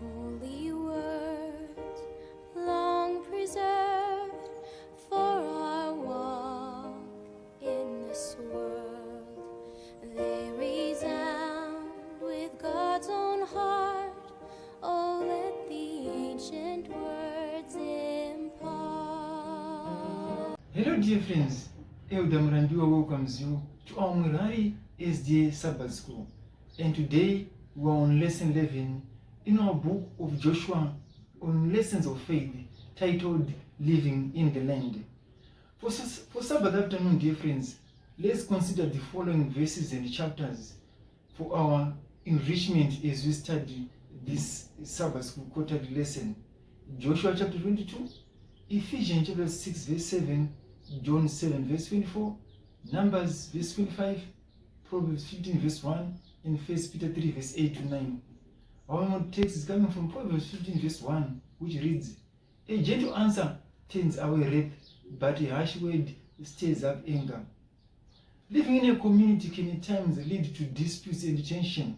Holy words, long preserved for our walk in this world. They resound with God's own heart. Oh, let the ancient words impart. Hello dear friends, Elder Mrandiwa welcomes you to our Murari SDA Sabbath School. And today we are on lesson 11 in our book of Joshua on lessons of faith titled Living in the Land. For Sabbath afternoon, dear friends, let's consider the following verses and chapters for our enrichment as we study this Sabbath School quarterly lesson. Joshua chapter 22, Ephesians chapter 6 verse 7, John 7 verse 24, Numbers verse 25, Proverbs 15 verse 1, and 1 Peter 3 verse 8 to 9. Our main text is coming from Proverbs 15 verse 1, which reads, "A gentle answer turns away wrath, but a harsh word stirs up anger." Living in a community can at times lead to disputes and tension.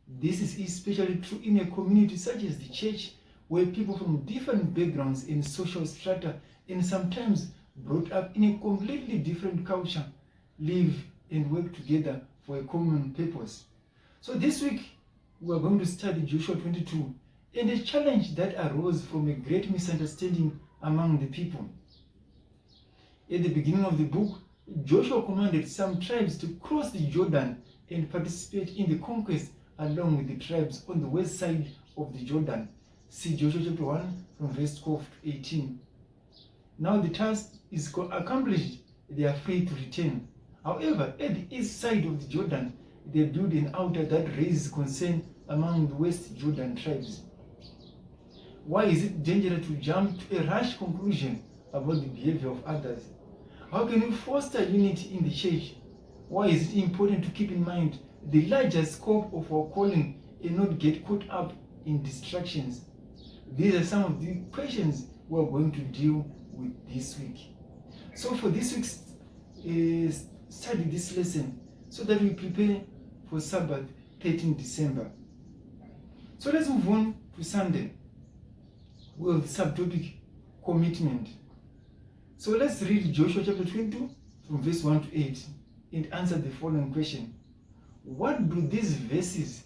This is especially true in a community such as the church, where people from different backgrounds and social strata, and sometimes brought up in a completely different culture, live and work together for a common purpose. So this week, we are going to study Joshua 22 and a challenge that arose from a great misunderstanding among the people. At the beginning of the book, Joshua commanded some tribes to cross the Jordan and participate in the conquest along with the tribes on the west side of the Jordan. See Joshua chapter 1 from verse 12 to 18. Now the task is accomplished, they are free to return. However, at the east side of the Jordan, they built an altar that raises concern among the West Jordan tribes. Why is it dangerous to jump to a rash conclusion about the behavior of others? How can we foster unity in the church? Why is it important to keep in mind the larger scope of our calling and not get caught up in distractions? These are some of the questions we are going to deal with this week. So for this week's study this lesson so that we prepare for Sabbath 13 December. So let's move on to Sunday with subtopic commitment. So let's read Joshua chapter 22 from verse 1 to 8 and answer the following question. What do these verses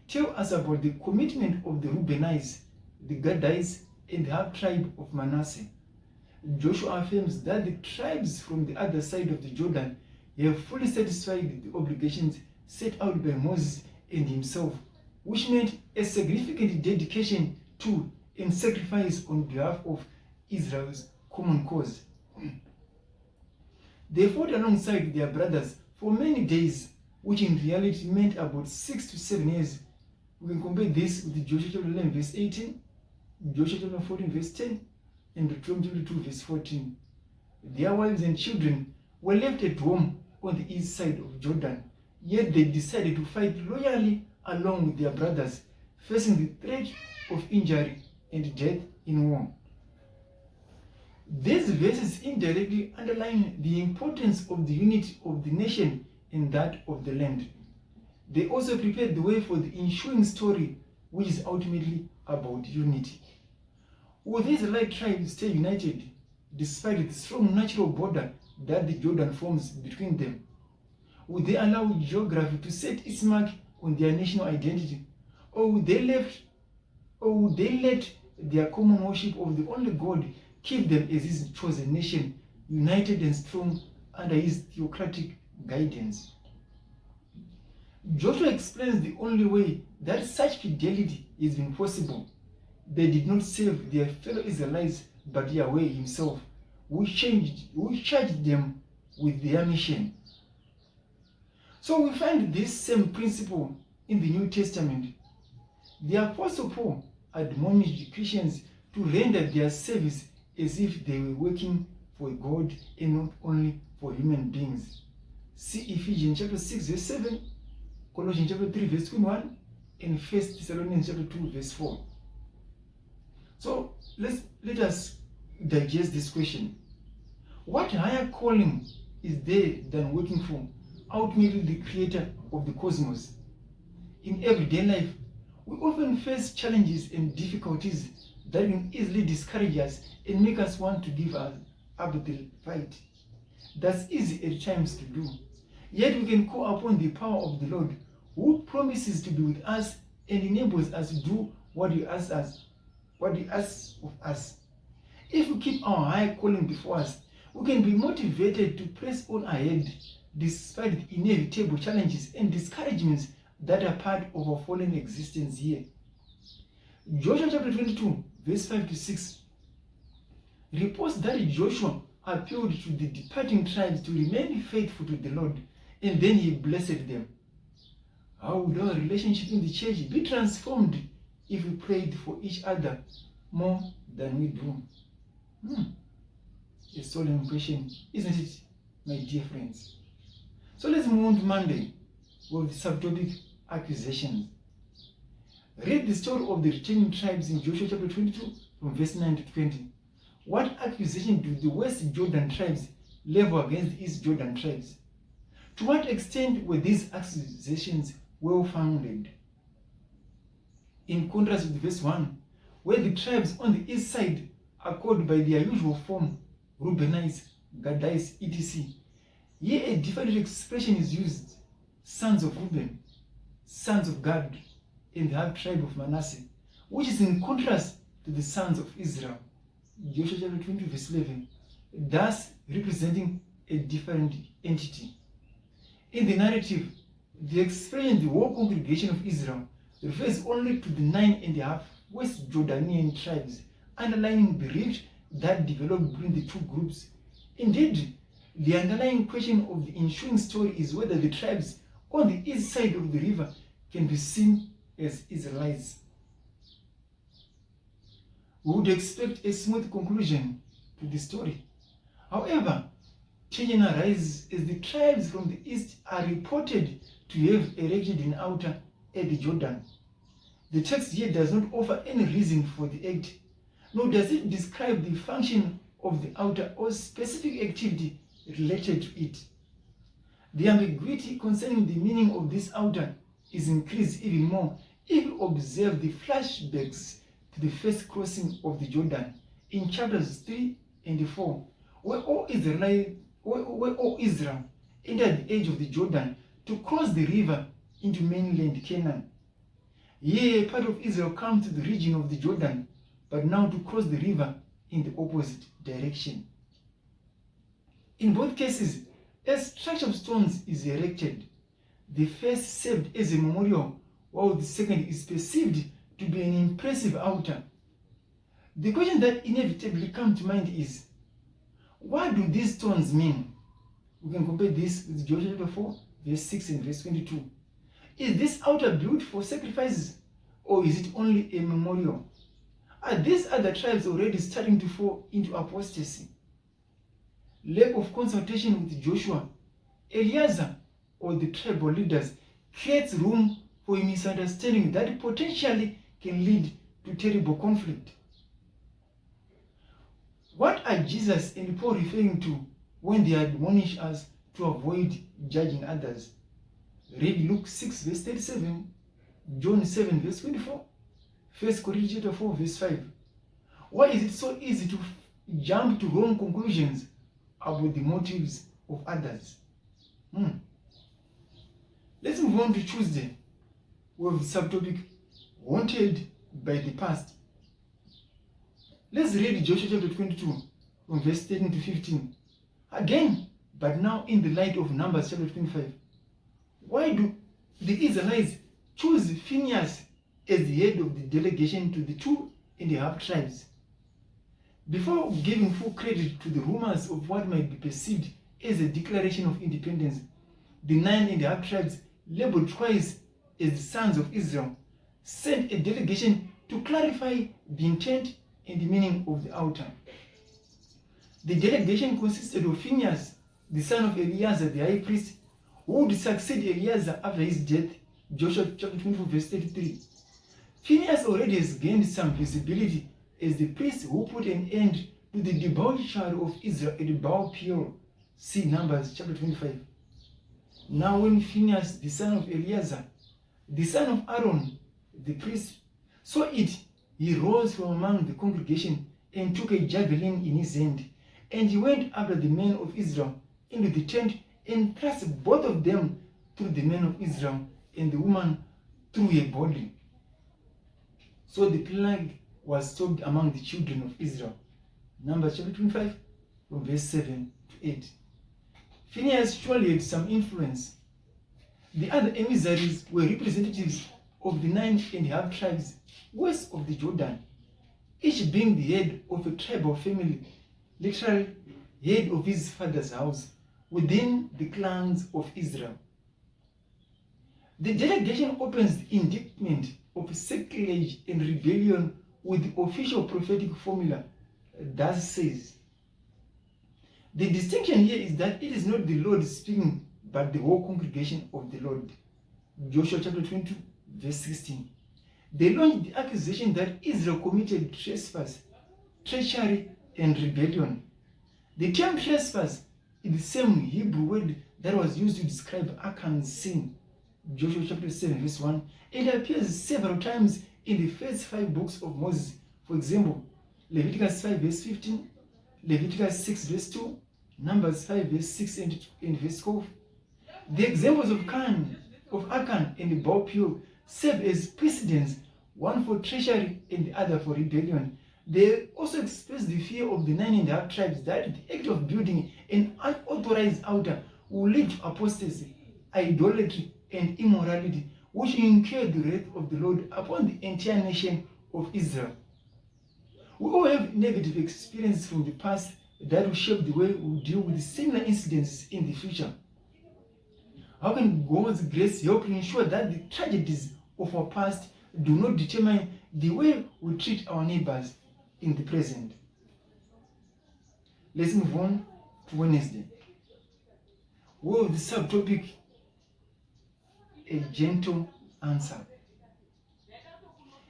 tell us about the commitment of the Reubenites, the Gadites, and the half-tribe of Manasseh? Joshua affirms that the tribes from the other side of the Jordan have fully satisfied the obligations set out by Moses and himself, which meant a significant dedication to and sacrifice on behalf of Israel's common cause. They fought alongside their brothers for many days, which in reality meant about 6 to 7 years. We can compare this with Joshua chapter 11 verse 18, Joshua chapter 14 verse 10, and Deuteronomy chapter 2 verse 14. Their wives and children were left at home on the east side of Jordan, yet they decided to fight loyally along with their brothers, facing the threat of injury and death in war. These verses indirectly underline the importance of the unity of the nation and that of the land. They also prepared the way for the ensuing story, which is ultimately about unity. Will the Israelite tribes stay united despite the strong natural border that the Jordan forms between them? Would they allow geography to set its mark on their national identity? Or would they let their common worship of the only God keep them as his chosen nation, united and strong under his theocratic guidance? Joshua explains the only way that such fidelity has been possible. They did not save their fellow Israelites, but Yahweh himself, who charged them with their mission. So we find this same principle in the New Testament. The Apostle Paul admonished Christians to render their service as if they were working for God and not only for human beings. See Ephesians chapter 6 verse 7, Colossians chapter 3 verse 21, and 1 Thessalonians chapter 2 verse 4. So let us digest this question. What higher calling is there than working for ultimately the creator of the cosmos? In everyday life, We often face challenges and difficulties that can easily discourage us and make us want to give up the fight. That's easy at times to do. Yet we can call upon the power of the Lord, who promises to be with us and enables us to do what He asks of us. If we keep our high calling before us, we can be motivated to press on ahead despite the inevitable challenges and discouragements that are part of our fallen existence here. Joshua chapter 22, verse 5 to 6 reports that Joshua appealed to the departing tribes to remain faithful to the Lord, and then he blessed them. How would our relationship in the church be transformed if we prayed for each other more than we do? A solemn question, isn't it, my dear friends? So let's move on to Monday with the subtopic accusations. Read the story of the returning tribes in Joshua chapter 22 from verse 9 to 20. What accusation do the West Jordan tribes level against the East Jordan tribes? To what extent were these accusations well founded? In contrast with verse 1, where the tribes on the east side are called by their usual form, Reubenites, Gadites, etc. Here a different expression is used, sons of Reuben, sons of Gad, and the half tribe of Manasseh, which is in contrast to the sons of Israel. Joshua chapter 20 verse 11, thus representing a different entity. In the narrative, the expression the whole congregation of Israel refers only to the 9.5 West Jordanian tribes, underlining the rift that developed between the two groups. Indeed, the underlying question of the ensuing story is whether the tribes on the east side of the river can be seen as Israelites. We would expect a smooth conclusion to the story. However, tension arises as the tribes from the east are reported to have erected an altar at the Jordan. The text here does not offer any reason for the act, nor does it describe the function of the altar or specific activity related to it. The ambiguity concerning the meaning of this altar is increased even more if you observe the flashbacks to the first crossing of the Jordan in chapters 3 and 4, where all Israel entered the edge of the Jordan to cross the river into mainland Canaan. Here, part of Israel comes to the region of the Jordan, but now to cross the river in the opposite direction. In both cases, a structure of stones is erected. The first served as a memorial, while the second is perceived to be an impressive altar. The question that inevitably comes to mind is, what do these stones mean? We can compare this with Joshua chapter 4, verse 6 and verse 22. Is this altar built for sacrifices, or is it only a memorial? Are these other tribes already starting to fall into apostasy? Lack of consultation with Joshua, Eleazar, or the tribal leaders creates room for a misunderstanding that potentially can lead to terrible conflict. What are Jesus and Paul referring to when they admonish us to avoid judging others? Read Luke 6 verse 37, John 7 verse 24, 1 Corinthians 4 verse 5. Why is it so easy to jump to wrong conclusions about the motives of others? Let's move on to Tuesday with the subtopic Wanted by the Past. Let's read Joshua chapter 22 from verse 13 to 15. Again, but now in the light of Numbers chapter 25. Why do the Israelites choose Phinehas as the head of the delegation to the 2.5 tribes? Before giving full credit to the rumors of what might be perceived as a declaration of independence, the 9.5 tribes, labeled twice as the sons of Israel, sent a delegation to clarify the intent and the meaning of the altar. The delegation consisted of Phinehas, the son of Eleazar the high priest, who would succeed Eleazar after his death, Joshua chapter 24 verse 33. Phinehas already has gained some visibility as the priest who put an end to the debauchery of Israel at Baal Peor. See Numbers chapter 25. Now when Phinehas, the son of Eleazar, the son of Aaron, the priest, saw it, he rose from among the congregation and took a javelin in his hand. And he went after the men of Israel into the tent and thrust both of them through the men of Israel and the woman through her body. So the plague was stopped among the children of Israel. Numbers chapter 25, from verse 7 to 8. Phinehas surely had some influence. The other emissaries were representatives of the 9.5 tribes west of the Jordan, each being the head of a tribal family, literally head of his father's house, within the clans of Israel. The delegation opens the indictment of sacrilege and rebellion with the official prophetic formula, thus says. The distinction here is that it is not the Lord speaking, but the whole congregation of the Lord. Joshua chapter 22, verse 16. They launched the accusation that Israel committed trespass, treachery, and rebellion. The term trespass is the same Hebrew word that was used to describe Achan's sin. Joshua chapter 7, verse 1. It appears several times in the first 5 books of Moses. For example, Leviticus 5, verse 15, Leviticus 6, verse 2, Numbers 5, verse 6 and verse 12. The examples of Achan and Baal-peor serve as precedents, one for treachery and the other for rebellion. They also express the fear of the 9.5 tribes that the act of building an unauthorized altar will lead to apostasy, idolatry, and immorality, which will incur the wrath of the Lord upon the entire nation of Israel. We all have negative experiences from the past that will shape the way we deal with similar incidents in the future. How can God's grace help ensure that the tragedies of our past do not determine the way we treat our neighbors in the present? Let's move on to Wednesday. With the subtopic, a gentle answer.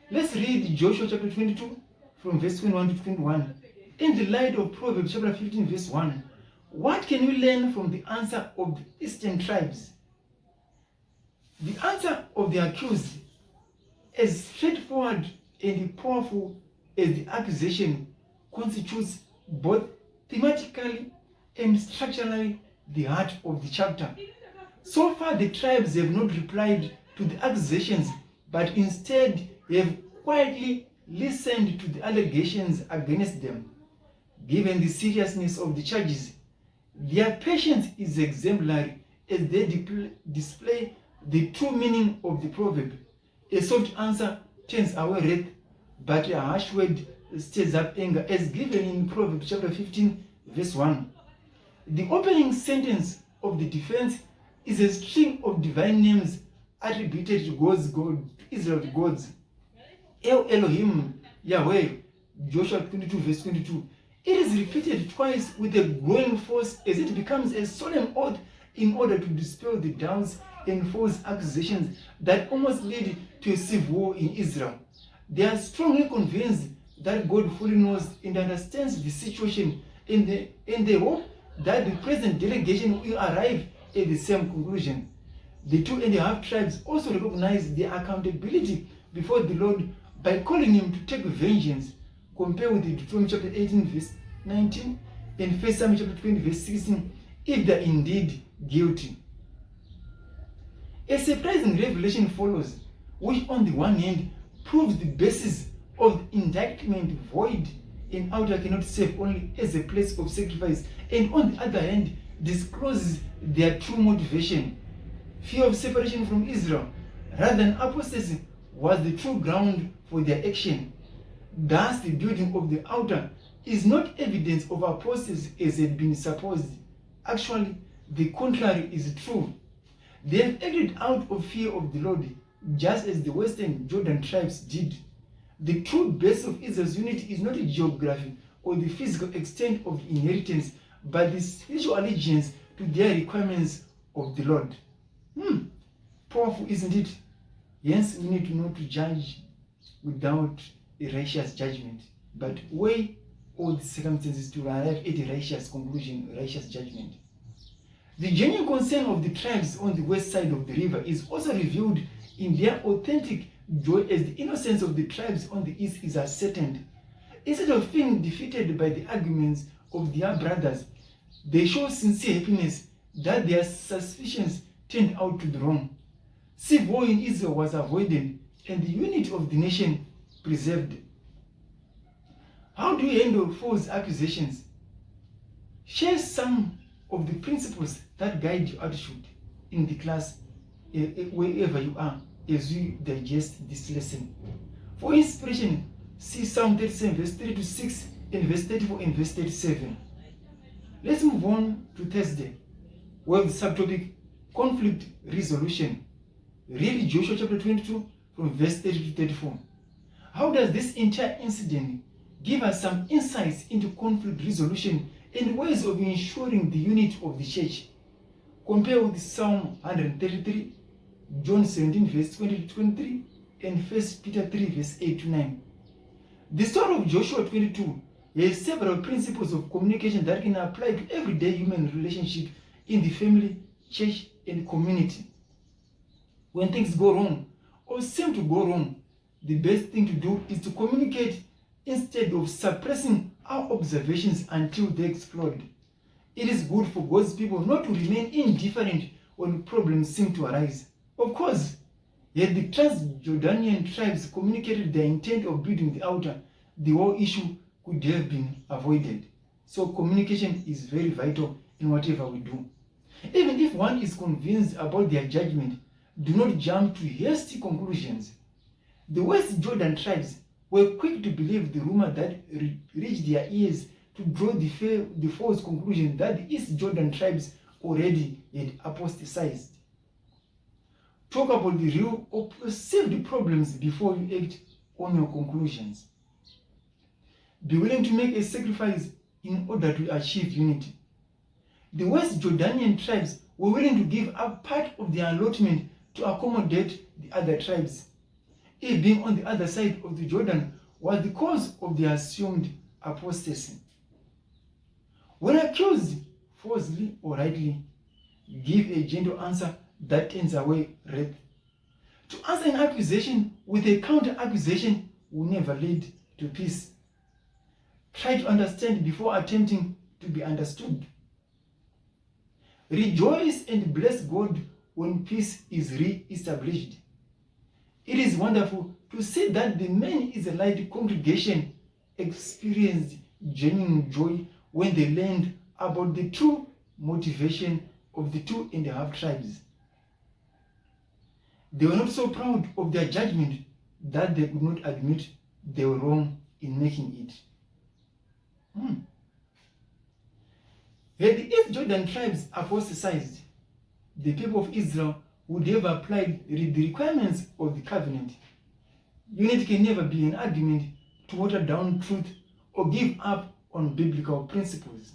Let's read Joshua chapter 22 from verse 21 to 21. In the light of Proverbs chapter 15 verse 1, what can we learn from the answer of the eastern tribes? The answer of the accused, as straightforward and powerful as the accusation, constitutes both thematically and structurally the heart of the chapter. So far, the tribes have not replied to the accusations, but instead have quietly listened to the allegations against them. Given the seriousness of the charges, their patience is exemplary as they display the true meaning of the proverb. A soft answer turns away wrath, but a harsh word stirs up anger, as given in Proverbs chapter 15, verse 1. The opening sentence of the defense is a string of divine names attributed to God's God, Israel's gods. El Elohim, Yahweh, Joshua 22, verse 22. It is repeated twice with a growing force as it becomes a solemn oath in order to dispel the doubts and false accusations that almost lead to a civil war in Israel. They are strongly convinced that God fully knows and understands the situation, and they hope that the present delegation will arrive at the same conclusion. The 2.5 tribes also recognize their accountability before the Lord by calling him to take vengeance. Compare with Deuteronomy chapter 18 verse 19 and 1 Samuel chapter 20 verse 16, if they are indeed guilty. A surprising revelation follows, which on the one hand proves the basis of the indictment void and altar cannot serve only as a place of sacrifice, and on the other hand discloses their true motivation. Fear of separation from Israel rather than apostasy was the true ground for their action. Thus, the building of the altar is not evidence of apostasy as had been supposed. Actually, the contrary is true. They have acted out of fear of the Lord, just as the western Jordan tribes did. The true base of Israel's unity is not the geography or the physical extent of the inheritance, but the spiritual allegiance to their requirements of the Lord. Powerful, isn't it? Hence, we need to know to judge without a righteous judgment, but weigh all the circumstances to arrive at a righteous conclusion, a righteous judgment. The genuine concern of the tribes on the west side of the river is also revealed in their authentic joy as the innocence of the tribes on the east is ascertained. Instead of feeling defeated by the arguments of their brothers, they show sincere happiness that their suspicions turned out to be wrong. Civil war in Israel was avoided and the unity of the nation preserved. How do you handle false accusations? Share some of the principles that guide your attitude in the class, wherever you are, as you digest this lesson. For inspiration, see Psalm 37, verse 3 to 6, and verse 34 and verse 37. Let's move on to Thursday, where the subtopic conflict resolution. Read Joshua chapter 22 from verse 30 to 34. How does this entire incident give us some insights into conflict resolution and ways of ensuring the unity of the church? Compare with Psalm 133, John 17 verse 20 to 23, and 1 Peter 3 verse 8 to 9. The story of Joshua 22 has several principles of communication that can apply to everyday human relationship in the family, church, and community. When things go wrong or seem to go wrong, the best thing to do is to communicate instead of suppressing our observations until they explode. It is good for God's people not to remain indifferent when problems seem to arise. Of course, yet the Transjordanian tribes communicated their intent of building the altar, the whole issue could have been avoided. So communication is very vital in whatever we do. Even if one is convinced about their judgment, do not jump to hasty conclusions. The West Jordan tribes were quick to believe the rumor that reached their ears to draw the false conclusion that the East Jordan tribes already had apostatized. Talk about the real or perceived problems before you act on your conclusions. Be willing to make a sacrifice in order to achieve unity. The West Jordanian tribes were willing to give up part of their allotment to accommodate the other tribes. It being on the other side of the Jordan was the cause of their assumed apostasy. When accused, falsely or rightly, give a gentle answer that turns away wrath. To answer an accusation with a counter-accusation will never lead to peace. Try to understand before attempting to be understood. Rejoice and bless God when peace is re-established. It is wonderful to see that the main Israelite congregation experienced genuine joy when they learned about the true motivation of the 2.5 tribes. They were not so proud of their judgment that they could not admit they were wrong in making it. Had the East Jordan tribes apostatized, the people of Israel would have applied the requirements of the covenant. Unity can never be an argument to water down truth or give up on biblical principles.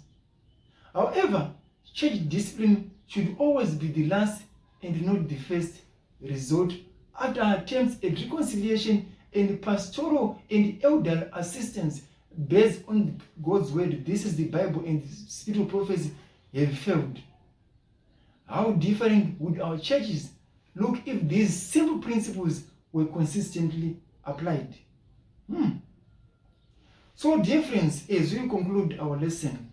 However, church discipline should always be the last and not the first resort after attempts at reconciliation and pastoral and elder assistance based on God's word. This is the Bible, and the spiritual prophecy have failed. How different would our churches look if these simple principles were consistently applied? So, dear friends, as we conclude our lesson,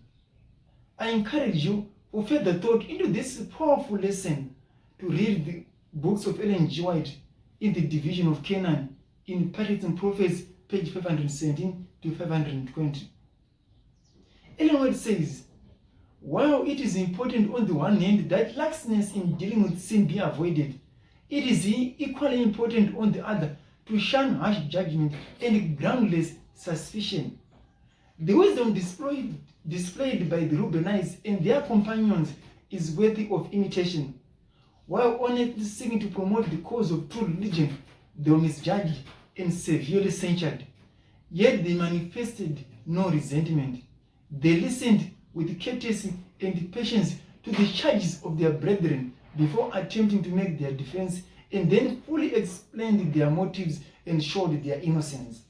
I encourage you for further thought into this powerful lesson to read the books of Ellen G. White in the Division of Canaan in Patterson Prophets, page 517 to 520. Ellen White says, while it is important on the one hand that laxness in dealing with sin be avoided, it is equally important on the other to shun harsh judgment and groundless suspicion. The wisdom displayed by the Reubenites and their companions is worthy of imitation. While honestly seeking to promote the cause of true religion, they were misjudged and severely censured. Yet they manifested no resentment. They listened with courtesy and patience to the charges of their brethren before attempting to make their defense, and then fully explained their motives and showed their innocence.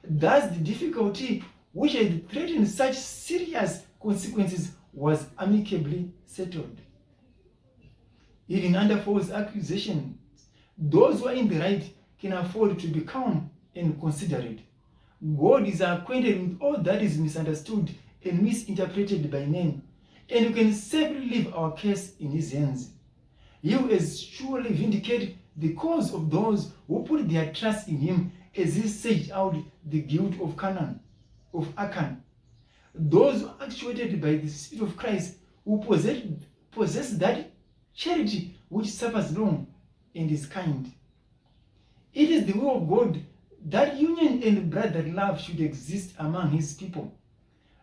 Thus, the difficulty which had threatened such serious consequences was amicably settled. Even under false accusations, those who were in the right can afford to be calm and considerate. God is acquainted with all that is misunderstood and misinterpreted by men, and we can safely leave our case in his hands. He will as surely vindicate the cause of those who put their trust in him, as he searched out the guilt of Achan. Those actuated by the Spirit of Christ, who possess that charity which suffers long and is kind. It is the will of God that union and brotherly love should exist among his people.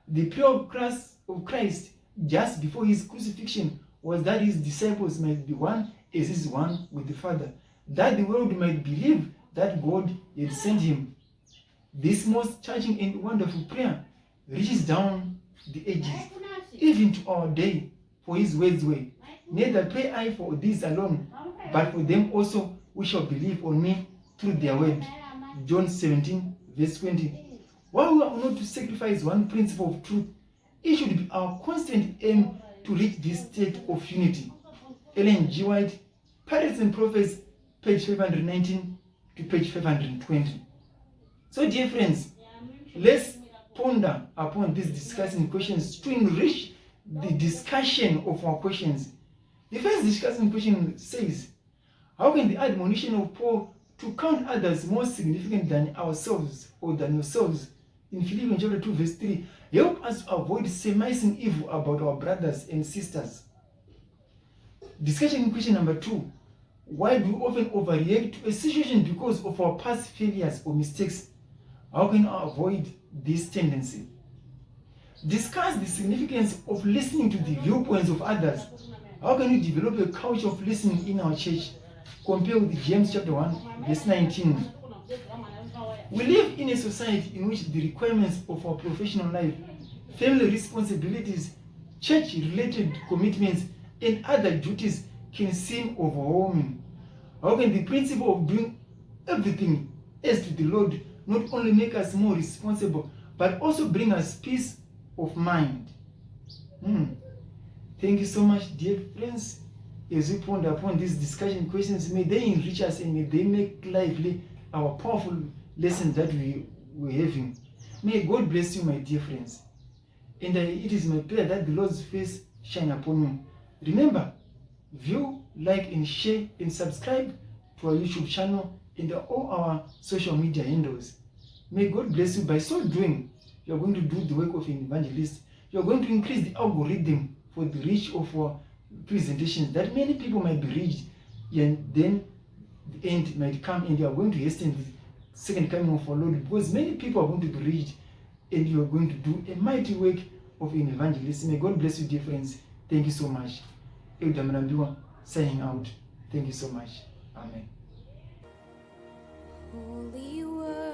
The prayer of Christ just before his crucifixion was that his disciples might be one as he is one with the Father, that the world might believe that God had sent him. This most touching and wonderful prayer reaches down the ages, even to our day, for his words were, "Neither pray I for these alone, but for them also which shall believe on me through their word." John 17, verse 20. While we are not to sacrifice one principle of truth, it should be our constant aim to reach this state of unity. Ellen G. White, Prophets and Prophets, page 519 to page 520. So, dear friends, let's ponder upon these discussing questions to enrich the discussion of our questions. The first discussing question says, how can the admonition of Paul to count others more significant than ourselves or than yourselves in Philippians chapter 2 verse 3 help us to avoid surmising evil about our brothers and sisters? Discussion question number 2, why do we often overreact to a situation because of our past failures or mistakes? How can we avoid this tendency? Discuss the significance of listening to the viewpoints of others. How can we develop a culture of listening in our church? Compare with James chapter 1, verse 19. We live in a society in which the requirements of our professional life, family responsibilities, church-related commitments, and other duties can seem overwhelming. How can the principle of doing everything as to the Lord not only make us more responsible, but also bring us peace of mind? Thank you so much, dear friends. As we ponder upon these discussion questions, may they enrich us and may they make lively our powerful lesson that we're having. May God bless you, my dear friends. And it is my prayer that the Lord's face shine upon you. Remember, view, like, and share, and subscribe to our YouTube channel and all our social media handles. May God bless you. By so doing, you are going to do the work of an evangelist. You are going to increase the algorithm for the reach of our presentations, that many people might be reached, and then the end might come, and you are going to hasten the second coming of our Lord, because many people are going to be reached, and you are going to do a mighty work of an evangelist. May God bless you, dear friends. Thank you so much. Elder Mnambiwa signing out. Thank you so much. Amen. Holy word.